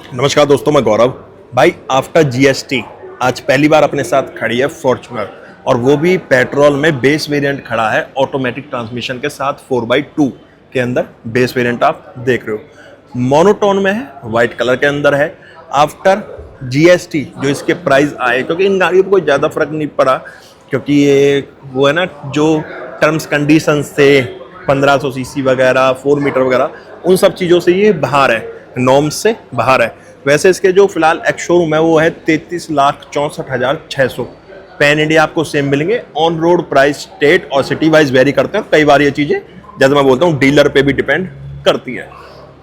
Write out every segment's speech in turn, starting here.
नमस्कार दोस्तों, मैं गौरव। भाई आफ्टर जीएसटी आज पहली बार अपने साथ खड़ी है फॉर्च्यूनर, और वो भी पेट्रोल में बेस वेरिएंट खड़ा है ऑटोमेटिक ट्रांसमिशन के साथ 4x2 के अंदर बेस वेरिएंट आप देख रहे हो। मोनोटोन में है, वाइट कलर के अंदर है। आफ्टर जीएसटी जो इसके प्राइस आए, क्योंकि इन गाड़ियों पर कोई ज़्यादा फर्क नहीं पड़ा, क्योंकि ये वो है ना जो टर्म्स कंडीशंस थे 1500 सीसी वगैरह 4 मीटर वगैरह, उन सब चीज़ों से ये बाहर है, नॉर्म्स से बाहर है। वैसे इसके जो फिलहाल एक्स शोरूम है वो है 33,64,600। पैन इंडिया आपको सेम मिलेंगे। ऑन रोड प्राइस स्टेट और सिटी वाइज वेरी करते हैं, कई बार ये चीज़ें जैसे मैं बोलता हूँ डीलर पे भी डिपेंड करती है।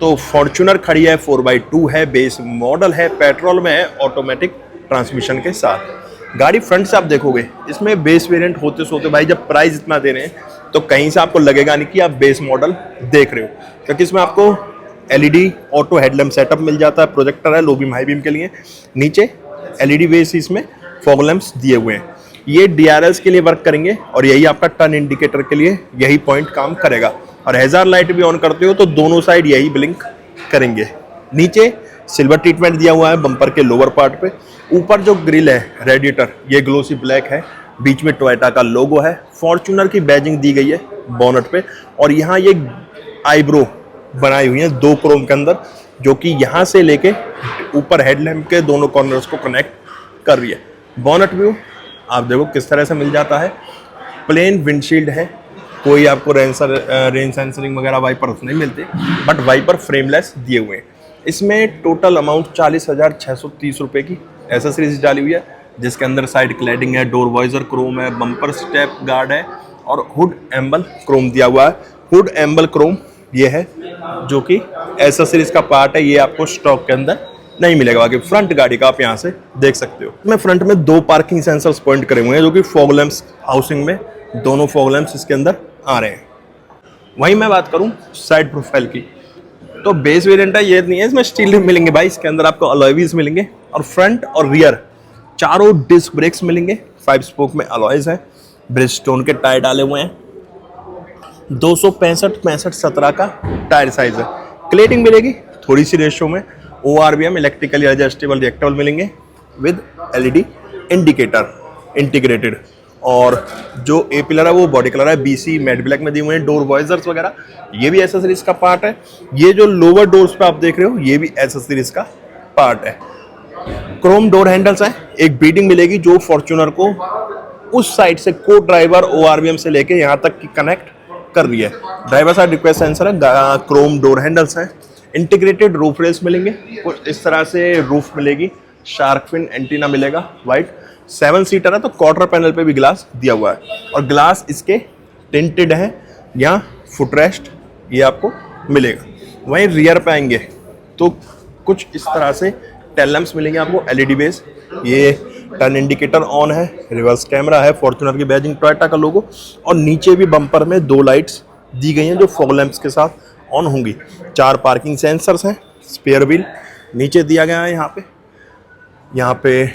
तो फॉर्च्यूनर खड़ी है, 4x2 है, बेस मॉडल है, पेट्रोल में है, ऑटोमेटिक ट्रांसमिशन के साथ। गाड़ी फ्रंट से आप देखोगे इसमें बेस वेरिएंट होते सोते भाई जब प्राइस इतना दे रहे हैं तो कहीं से आपको लगेगा नहीं कि आप बेस मॉडल देख रहे हो, क्योंकि इसमें आपको एलईडी ऑटो हेडलैम्प सेटअप मिल जाता है, प्रोजेक्टर है लो बीम हाई बीम के लिए, नीचे एलईडी बेस इसमें फॉग लैंप्स दिए हुए हैं। ये डीआरएल्स के लिए वर्क करेंगे और यही आपका टर्न इंडिकेटर के लिए यही पॉइंट काम करेगा। और हैजार्ड लाइट भी ऑन करते हो तो दोनों साइड यही ब्लिंक करेंगे। नीचे सिल्वर ट्रीटमेंट दिया हुआ है बम्पर के लोअर पार्ट पे। ऊपर जो ग्रिल है रेडिएटर ये ग्लोसी ब्लैक है, बीच में टोयोटा का लोगो है, फॉर्च्यूनर की बैजिंग दी गई है बोनट पे, और यहाँ ये आईब्रो बनाई हुई है 2 क्रोम के अंदर, जो कि यहाँ से लेके ऊपर हेडलैम्प के दोनों कॉर्नर्स को कनेक्ट कर रही है। बोनट व्यू आप देखो किस तरह से मिल जाता है। प्लेन विंडशील्ड है, कोई आपको रेन सेंसरिंग वगैरह वाइपर नहीं मिलते, बट वाइपर फ्रेमलेस दिए हुए हैं। इसमें टोटल अमाउंट 40,630 रुपये की एसेसरीज डाली हुई है, जिसके अंदर साइड क्लैडिंग है, डोर वाइजर क्रोम है, बम्पर स्टेप गार्ड है और हुड एम्बल क्रोम दिया हुआ है। हुड एम्बल क्रोम ये है जो कि एसेसरीज का पार्ट है, ये आपको स्टॉक के अंदर नहीं मिलेगा। बाकी फ्रंट गाड़ी का आप यहाँ से देख सकते हो। मैं फ्रंट में 2 पार्किंग सेंसर्स पॉइंट करे हुए हैं, जो कि फॉग लैंप्स हाउसिंग में दोनों फॉग लैंप्स इसके अंदर आ रहे हैं। वहीं मैं बात करूँ साइड प्रोफाइल की, तो बेस वेरिएंट है, ये नहीं है, इसमें स्टील मिलेंगे भाई, इसके अंदर आपको अलॉय व्हील्स मिलेंगे और फ्रंट और रियर चारों डिस्क ब्रेक्स मिलेंगे। 5 स्पोक में अलॉयज है, ब्रिजस्टोन के टायर डाले हुए हैं, 265/65/17 का टायर साइज है। क्लेटिंग मिलेगी थोड़ी सी रेशियो में। ORVM इलेक्ट्रिकली एडजस्टेबल रिएक्टेबल मिलेंगे विद एलईडी इंडिकेटर इंटीग्रेटेड। और जो ए पिलर है वो बॉडी कलर है BC मैट ब्लैक में दिए हुए हैं। डोर वॉइजर्स वगैरह ये भी एसेसरीज का पार्ट है। ये जो लोअर डोर्स पे आप देख रहे हो ये भी एसेसरीज का पार्ट है। क्रोम डोर हैंडल्स हैं। एक बीडिंग मिलेगी जो फॉर्च्यूनर को उस साइड से को ड्राइवर ORVM से लेके यहाँ तक की कनेक्ट कर रही है। ड्राइवर साइड रिक्वेस्ट सेंसर है, क्रोम डोर हैंडल्स हैं। इंटीग्रेटेड रूफ रेल्स मिलेंगे, कुछ इस तरह से रूफ मिलेगी, शार्क फिन एंटीना मिलेगा वाइट। 7 सीटर है तो क्वार्टर पैनल पे भी ग्लास दिया हुआ है, और ग्लास इसके टिंटेड है। यहाँ फुटरेस्ट ये आपको मिलेगा। वहीं रियर पे आएंगे तो कुछ इस तरह से टेल लैंप्स मिलेंगे आपको एलईडी बेस। ये टर्न इंडिकेटर ऑन है, रिवर्स कैमरा है, फॉर्च्यूनर की बैजिंग टोयोटा का लोगो, और नीचे भी बम्पर में 2 लाइट्स दी गई हैं जो फॉग लैंप्स के साथ ऑन होंगी। 4 पार्किंग सेंसर्स हैं, स्पेयर व्हील नीचे दिया गया है। यहाँ पे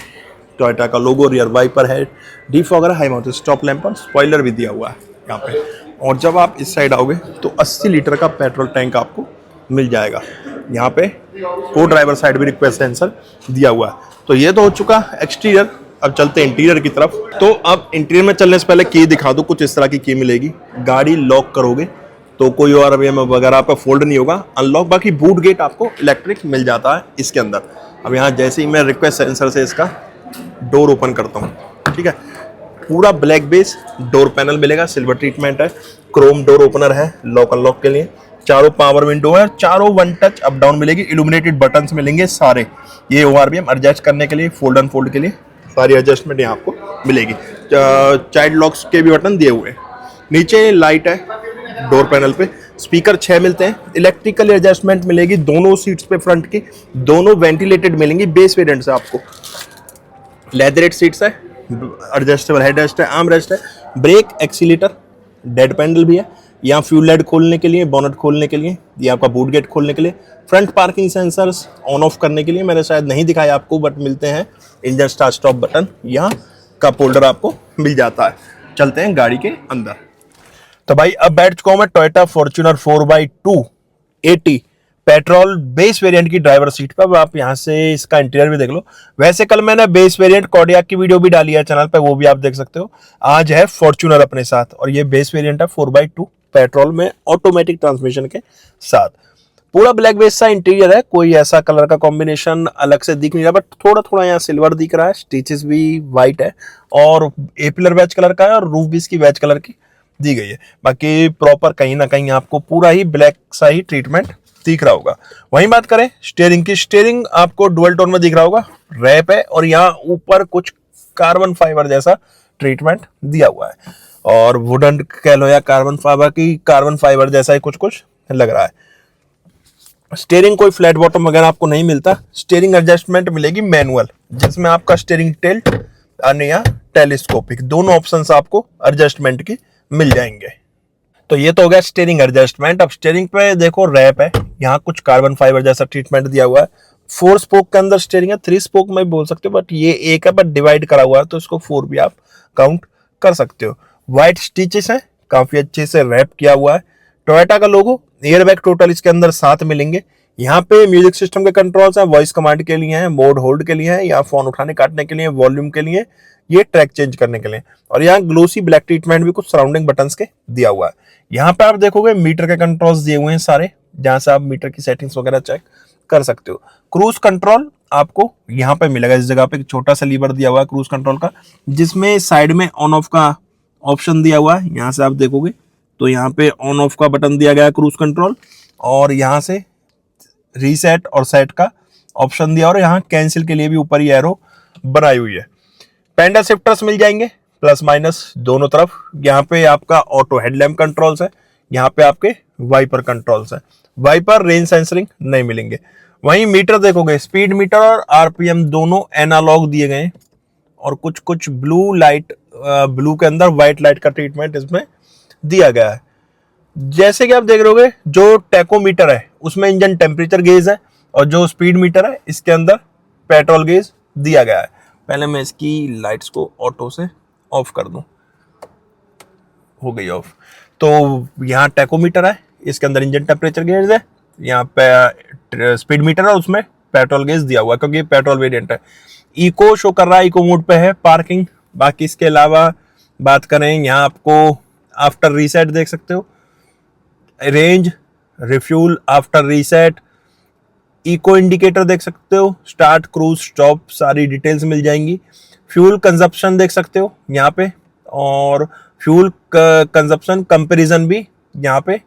टोयोटा का लोगो, रियर वाइपर है, defogger, high mounted stop lamp और स्पॉइलर भी दिया हुआ है यहाँ पे। और जब आप इस साइड आओगे तो 80 लीटर का पेट्रोल टैंक आपको मिल जाएगा। यहाँ पे को ड्राइवर साइड भी रिक्वेस्ट सेंसर दिया हुआ है। तो ये तो हो चुका एक्सटीरियर। अब चलते हैं इंटीरियर की तरफ। तो अब इंटीरियर में चलने से पहले की दिखा दो। कुछ इस तरह की की मिलेगी। गाड़ी लॉक करोगे तो कोई और वगैरह आपका फोल्ड नहीं होगा, अनलॉक। बाकी बूट गेट आपको इलेक्ट्रिक मिल जाता है इसके अंदर। अब यहाँ जैसे ही मैं रिक्वेस्ट सेंसर से इसका डोर ओपन करता हूँ, ठीक है, पूरा ब्लैक बेस डोर पैनल मिलेगा, सिल्वर ट्रीटमेंट है, क्रोम डोर ओपनर है लॉक अनलॉक के लिए, चारों पावर विंडो है, चारों 1 टच अप डाउन मिलेगी, इल्यूमिनेटेड बटन्स मिलेंगे सारे। ये ORVM एडजस्ट करने के लिए, फोल्ड एंड फोल्ड के लिए सारी एडजस्टमेंट यहाँ आपको मिलेगी। चाइल्ड लॉक्स के भी बटन दिए हुए हैं। नीचे लाइट है डोर पैनल पे। स्पीकर 6 मिलते हैं, इलेक्ट्रिकल एडजस्टमेंट मिलेगी दोनों सीट्स पे, फ्रंट की दोनों वेंटिलेटेड मिलेंगी बेस वेरिएंट से आपको। लेदरेट सीट्स है, एडजस्टेबल हेडरेस्ट है, आर्म रेस्ट है, ब्रेक एक्सीलेटर, डेड पैडल भी है। यहाँ फ्यूल लाइट खोलने के लिए, बोनट खोलने के लिए, ये आपका बूट गेट खोलने के लिए, front parking sensors on off करने के लिए मैंने शायद नहीं दिखाया आपको, बट मिलते हैं। इंजन स्टार्ट स्टॉप बटन, यहाँ कप होल्डर आपको मिल जाता है। चलते हैं गाड़ी के अंदर। तो भाई अब बैठ चुका हूं मैं Toyota Fortuner 4x2 80 petrol base variant की ड्राइवर सीट पर। अब आप यहाँ से इसका इंटीरियर भी देख लो। वैसे कल मैंने बेस वेरिएंट कॉर्डियक की वीडियो भी डाली है चैनल पे, वो भी आप देख सकते हो। आज है फॉर्च्यूनर अपने साथ, और ये बेस वेरिएंट है 4x2 पेट्रोल में ऑटोमेटिक ट्रांसमिशन के साथ। पूरा ब्लैक बेस सा इंटीरियर है, कोई ऐसा कलर का कॉम्बिनेशन अलग से दिख नहीं रहा, बट थोड़ा थोड़ा यहाँ सिल्वर दिख रहा है। स्टिचेस भी वाइट है, और ए पिलर वेज कलर का है, और रूफ भी इसकी वेज कलर की दी गई है। बाकी प्रॉपर कहीं ना कहीं आपको पूरा ही ब्लैक सा ही ट्रीटमेंट दिख रहा होगा। वहीं बात करें स्टीयरिंग की, स्टीयरिंग आपको डुअल टोन में दिख रहा होगा, रैप है, और यहाँ ऊपर कुछ कार्बन फाइबर जैसा ट्रीटमेंट दिया हुआ है, और वुडन कह लो या कार्बन फाइबर जैसा ही कुछ कुछ लग रहा है। स्टीयरिंग कोई फ्लैट बॉटम वगैरह आपको नहीं मिलता। स्टीयरिंग एडजस्टमेंट मिलेगी मैनुअल, जिसमें आपका स्टीयरिंग टिल्ट या टेलीस्कोपिक दोनों ऑप्शंस आपको एडजस्टमेंट की मिल जाएंगे। तो ये तो हो गया स्टीयरिंग एडजस्टमेंट। अब स्टीयरिंग पे देखो रैप है, यहाँ कुछ कार्बन फाइबर जैसा ट्रीटमेंट दिया हुआ है। 4 स्पोक के अंदर स्टीयरिंग है, 3 स्पोक में बोल सकते हो, बट ये एक है, बट डिवाइड करा हुआ है तो इसको 4 भी आप काउंट कर सकते हो। व्हाइट स्टिचेस है, काफी अच्छे से रैप किया हुआ है। टोयोटा का लोगो, एयरबैग टोटल इसके अंदर 7 मिलेंगे। यहाँ पे म्यूजिक सिस्टम के कंट्रोल्स हैं, वॉइस कमांड के लिए हैं, मोड होल्ड के लिए हैं, या फोन उठाने काटने के लिए, वॉल्यूम के लिए, ये ट्रैक चेंज करने के लिए। और यहाँ ग्लोसी ब्लैक ट्रीटमेंट भी कुछ सराउंडिंग बटन्स के दिया हुआ है। यहाँ पे आप देखोगे मीटर के कंट्रोल्स दिए हुए हैं सारे, जहां से आप मीटर की सेटिंग्स वगैरह चेक कर सकते हो। क्रूज कंट्रोल आपको यहाँ पे मिलेगा, इस जगह पे एक छोटा सा लीवर दिया हुआ है क्रूज कंट्रोल का, जिसमें साइड में ऑन ऑफ का ऑप्शन दिया हुआ है। यहाँ से आप देखोगे तो यहाँ पे ऑन ऑफ का बटन दिया गया है क्रूज कंट्रोल, और यहाँ से रीसेट और सेट का ऑप्शन दिया, और यहाँ कैंसिल के लिए भी ऊपर ही एरो बनाई हुई है। पेंडल शिफ्टर्स मिल जाएंगे प्लस माइनस दोनों तरफ। यहाँ पे आपका ऑटो हेडलैम्प कंट्रोल्स है, यहाँ पे आपके वाइपर कंट्रोल्स है। वाइपर रेंज सेंसरिंग नहीं मिलेंगे। वहीं मीटर देखोगे, स्पीड मीटर और आरपीएम दोनों एनालॉग दिए गए हैं, और कुछ कुछ ब्लू लाइट, ब्लू के अंदर व्हाइट लाइट का ट्रीटमेंट इसमें दिया गया है। जैसे कि आप देख रहे होगे, जो टैकोमीटर है उसमें इंजन टेम्परेचर गेज है, और जो स्पीड मीटर है इसके अंदर पेट्रोल गेज दिया गया है। पहले मैं इसकी लाइट्स को ऑटो से ऑफ कर दूं, हो गई ऑफ। तो यहाँ टैकोमीटर है, इसके अंदर इंजन टेम्परेचर गेज है, यहाँ पे स्पीड मीटर है, उसमें पेट्रोल गेज दिया हुआ है क्योंकि पेट्रोल वेरिएंट है। इको शो कर रहा है, इको मोड पे है पार्किंग। बाकी इसके अलावा बात करें, यहाँ आपको आफ्टर रीसेट देख सकते हो, range, refuel, after reset, eco indicator देख सकते हो, स्टार्ट, क्रूज, स्टॉप, सारी डिटेल्स मिल जाएंगी। फ्यूल कंजप्शन देख सकते हो यहाँ पे, और फ्यूल कंजप्शन कंपैरिजन भी यहाँ पे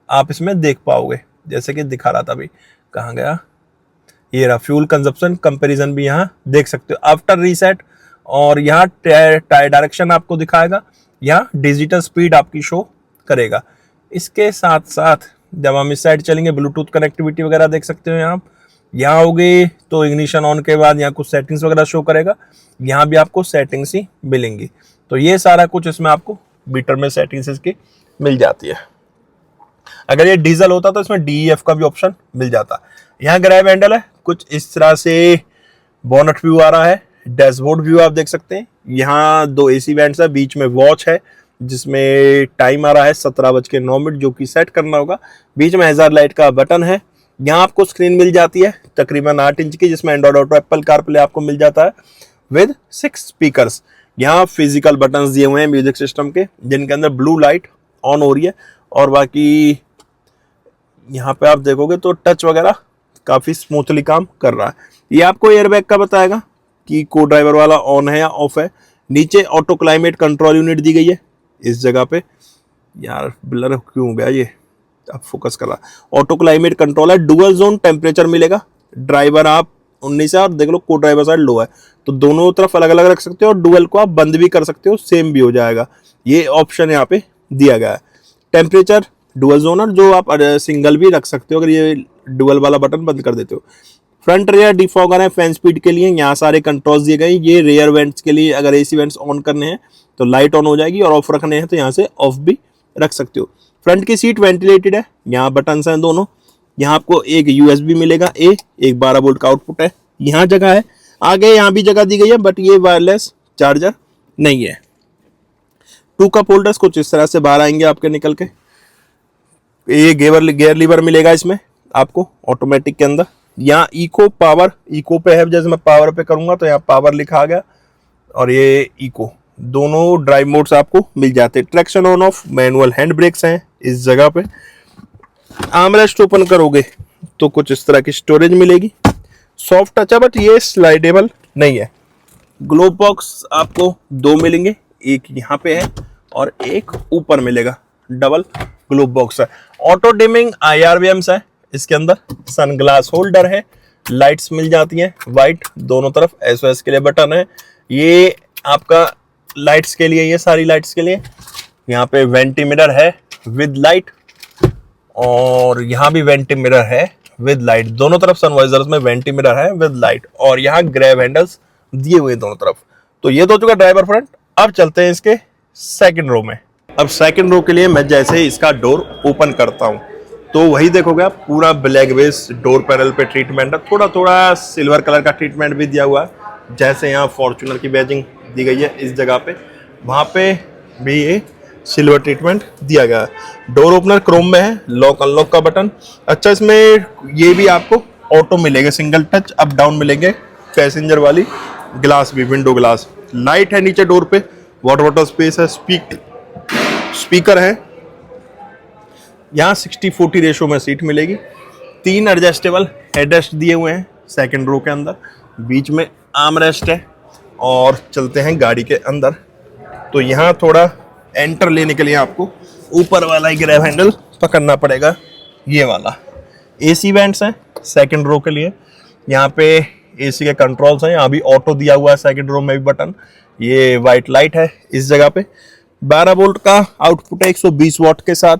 आप इसमें देख पाओगे, जैसे कि दिखा रहा था अभी, कहाँ गया, ये रहा, फ्यूल कंजप्शन कंपैरिजन भी यहाँ देख सकते हो आफ्टर रीसेट। और यहाँ टायर डायरेक्शन आपको दिखाएगा, यहाँ डिजिटल स्पीड आपकी शो करेगा। इसके साथ साथ जब हम इस साइड चलेंगे, ब्लूटूथ कनेक्टिविटी वगैरह देख सकते हो। यहाँ हो गई तो इग्निशन ऑन के बाद यहाँ कुछ सेटिंग्स वगैरह शो करेगा, यहाँ भी आपको सेटिंग्स ही मिलेंगी। तो ये सारा कुछ इसमें आपको मीटर में सेटिंग्स इसकी मिल जाती है। अगर ये डीजल होता तो इसमें DEF का भी ऑप्शन मिल जाता। यहाँ ग्रैब हैंडल है, कुछ इस तरह से बोनट व्यू आ रहा है, डैशबोर्ड व्यू आप देख सकते हैं। यहाँ 2 AC वेंट्स है, बीच में वॉच है जिसमें टाइम आ रहा है 17:09 जो कि सेट करना होगा। बीच में हैजार्ड लाइट का बटन है। यहाँ आपको स्क्रीन मिल जाती है तकरीबन 8 इंच की, जिसमें एंड्रॉइड ऑटो, एप्पल कारप्ले आपको मिल जाता है विद 6 स्पीकर्स। यहाँ फिजिकल बटन्स दिए हुए हैं म्यूजिक सिस्टम के, जिनके अंदर ब्लू लाइट ऑन हो रही है, और बाकी यहाँ पे आप देखोगे तो टच वगैरह काफी स्मूथली काम कर रहा है। ये आपको एयरबैग का बताएगा कि को ड्राइवर वाला ऑन है या ऑफ है। नीचे ऑटो क्लाइमेट कंट्रोल यूनिट दी गई है इस जगह पे, यार ब्लर क्यों हो गया ये, अब फोकस कर रहा। ऑटो क्लाइमेट कंट्रोल है, डुअल जोन टेम्परेचर मिलेगा। ड्राइवर आप 19 है और देख लो को ड्राइवर साइड लो है, तो दोनों तरफ अलग अलग रख सकते हो, और डुअल को आप बंद भी कर सकते हो, सेम भी हो जाएगा। ये ऑप्शन यहाँ पे दिया गया है। टेम्परेचर डुअल जोनर जो आप सिंगल भी रख सकते हो अगर ये डुअल वाला बटन बंद कर देते हो। फ्रंट रेयर डिफॉगर है फैन स्पीड के लिए, यहाँ सारे कंट्रोल्स दिए गए। ये रेयर वेंट्स के लिए, अगर AC वेंट्स ऑन करने हैं तो लाइट ऑन हो जाएगी, और ऑफ रखने हैं तो यहाँ से ऑफ भी रख सकते हो। फ्रंट की सीट वेंटिलेटेड है, यहाँ बटन्स हैं दोनों। यहाँ आपको एक USB मिलेगा, एक 12 वोल्ट का आउटपुट है, यहाँ जगह है। आगे यहाँ भी जगह दी गई है, बट ये वायरलेस चार्जर नहीं है। 2 कप होल्डर्स कुछ इस तरह से बाहर आएंगे आपके निकल के। ये गेयर लीवर मिलेगा इसमें, आपको ऑटोमेटिक के अंदर। यहाँ इको पावर, इको पे है, जैसे मैं पावर पे करूंगा तो यहाँ पावर लिखा आ गया, और ये इको, दोनों ड्राइव मोड्स आपको मिल जाते हैं। Traction on off, manual hand brakes हैं इस जगह पे। आर्मरेस्ट ओपन करोगे तो कुछ इस तरह की स्टोरेज मिलेगी। सॉफ्ट टच है बट ये स्लाइडेबल नहीं है। ग्लोव बॉक्स आपको 2 मिलेंगे, एक यहाँ पे है और एक ऊपर मिलेगा, डबल ग्लोव बॉक्स है। ऑटो डिमिंग IRVMs है इसके अंदर। सनग्लास होल्डर है, लाइट्स मिल जाती हैं वाइट दोनों तरफ। SOS के लिए बटन है, ये आपका लाइट्स के लिए, ये सारी लाइट्स के लिए। यहाँ पे वेंटी मिरर है विद लाइट, और यहाँ भी वेंटी मिरर है विद लाइट। दोनों तरफ सनवाइजर्स में वेंटी मिरर है विद लाइट, और यहाँ ग्रैब हैंडल्स दिए हुए दोनों तरफ। तो ये तो हो चुका ड्राइवर फ्रंट। अब चलते हैं इसके सेकंड रो में। अब सेकंड रो के लिए मैं जैसे ही इसका डोर ओपन करता हूँ तो वही देखोगे आप, पूरा ब्लैक बेस डोर पैनल पे ट्रीटमेंट है। थोड़ा थोड़ा सिल्वर कलर का ट्रीटमेंट भी दिया हुआ है, जैसे यहाँ फॉर्च्यूनर की बैजिंग दी गई है इस जगह पे, वहाँ पे भी ये सिल्वर ट्रीटमेंट दिया गया है। डोर ओपनर क्रोम में है, लॉक अनलॉक का बटन। अच्छा, इसमें ये भी आपको ऑटो मिलेगा, सिंगल टच अप डाउन मिलेंगे। पैसेंजर वाली ग्लास भी, विंडो ग्लास। लाइट है नीचे डोर पे, वाटर स्पेस है, स्पीकर है। यहाँ 60-40 रेशो में सीट मिलेगी। 3 एडजस्टेबल हेडरेस्ट दिए हुए हैं सेकंड रो के अंदर, बीच में आर्म रेस्ट है। और चलते हैं गाड़ी के अंदर। तो यहाँ थोड़ा एंटर लेने के लिए आपको ऊपर वाला ही ग्रैब हैंडल पकड़ना पड़ेगा, ये वाला। AC वेंट्स हैं सेकंड रो के लिए। यहाँ पे AC के कंट्रोल्स हैं, यहाँ भी ऑटो दिया हुआ है सेकंड रो में भी बटन। ये वाइट लाइट है इस जगह पे। 12 वोल्ट का आउटपुट है 120 वाट के साथ।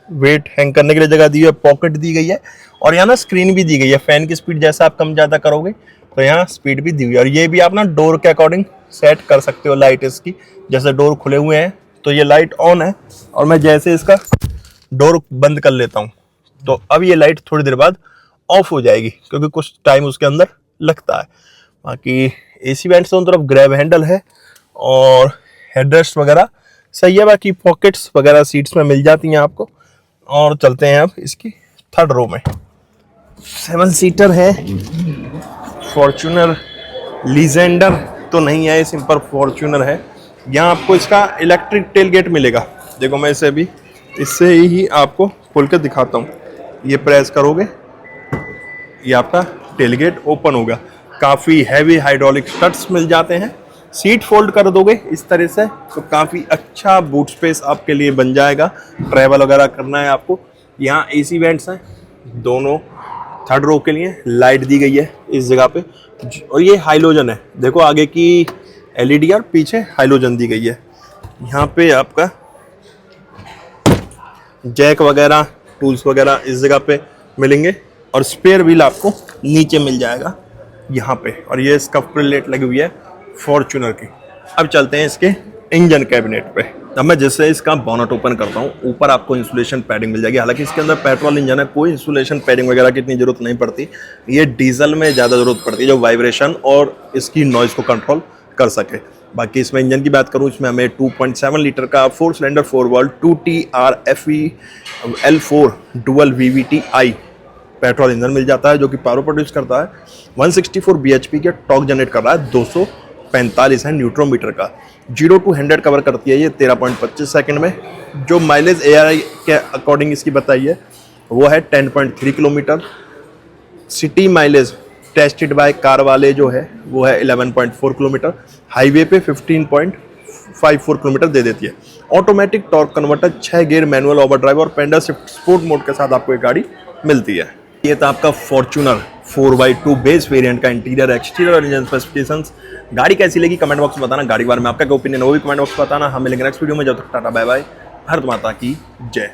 वेट हैंग करने के लिए जगह दी है, पॉकेट दी गई है, और यहाँ ना स्क्रीन भी दी गई है। फैन की स्पीड जैसा आप कम ज़्यादा करोगे तो यहाँ स्पीड भी दी हुई है। और ये भी आप ना डोर के अकॉर्डिंग सेट कर सकते हो लाइट इसकी। जैसे डोर खुले हुए हैं तो ये लाइट ऑन है, और मैं जैसे इसका डोर बंद कर लेता हूँ तो अब ये लाइट थोड़ी देर बाद ऑफ हो जाएगी, क्योंकि कुछ टाइम उसके अंदर लगता है। बाकी AC वेंट्स दोनों तरफ, ग्रैब हैंडल है, और हेडरेस्ट वगैरह सही है। बाकी पॉकेट्स वगैरह सीट्स में मिल जाती हैं आपको। और चलते हैं अब इसकी थर्ड रो में। 7 सीटर है, फॉर्च्यूनर लीजेंडर तो नहीं है, सिंपल फॉर्च्यूनर है। यहाँ आपको इसका इलेक्ट्रिक टेल गेट मिलेगा। देखो मैं इसे भी इससे ही आपको खोल के दिखाता हूँ। ये प्रेस करोगे, ये आपका टेल गेट ओपन होगा। काफ़ी हैवी हाइड्रोलिक स्टड्स मिल जाते हैं। सीट फोल्ड कर दोगे इस तरह से तो काफ़ी अच्छा बूट स्पेस आपके लिए बन जाएगा। ट्रैवल वगैरह करना है आपको। यहाँ AC वेंट्स हैं दोनों थर्ड रो के लिए। लाइट दी गई है इस जगह पे, और ये हाइलोजन है। देखो आगे की LED और पीछे हाइलोजन दी गई है। यहाँ पे आपका जैक वगैरह, टूल्स वगैरह इस जगह पे मिलेंगे, और स्पेयर व्हील आपको नीचे मिल जाएगा यहाँ पे। और ये स्कफ प्लेट लगी हुई है फॉर्च्यूनर की। अब चलते हैं इसके इंजन कैबिनेट पे। अब मैं जैसे इसका बोनट ओपन करता हूँ, ऊपर आपको इंसुलेशन पैडिंग मिल जाएगी। हालांकि इसके अंदर पेट्रोल इंजन है, कोई इंसुलेशन पैडिंग वगैरह की इतनी जरूरत नहीं पड़ती। ये डीजल में ज़्यादा जरूरत पड़ती है, जो वाइब्रेशन और इसकी नॉइज़ को कंट्रोल कर सके। बाकी इसमें इंजन की बात करूँ, इसमें हमें 2.7 लीटर का 4 cylinder 4 valve 2TRFE L4 dual VVT-i petrol engine मिल जाता है, जो कि पावर प्रोड्यूस करता है। 164 bhp के टॉर्क जनरेट कर रहा है। 245 है न्यूट्रन मीटर का। 0 to 100 कवर करती है ये 13.25 सेकंड में। जो माइलेज ARI के अकॉर्डिंग इसकी बताई है वो है 10.3 kilometre. City mileage tested by car वाले जो है वो है 11.4 किलोमीटर। हाईवे पे 15.54 किलोमीटर दे देती है। Automatic torque converter, 6 gear, manual overdrive और पेंडल शिफ्ट स्पोर्ट मोड के साथ आपको ये गाड़ी मिलती है। ये था आपका फॉर्च्यूनर 4x2 बेस वेरिएंट का इंटीरियर, एक्सटीरियर और इंजन स्पेसिफिकेशंस। गाड़ी कैसी लगी कमेंट बॉक्स में बताना। गाड़ी के बारे में आपका क्या ओपिनियन है वो भी कमेंट बॉक्स में बताना। हम मिलेंगे नेक्स्ट वीडियो में। जब तक टाटा बाय बाय। भारत माता की जय।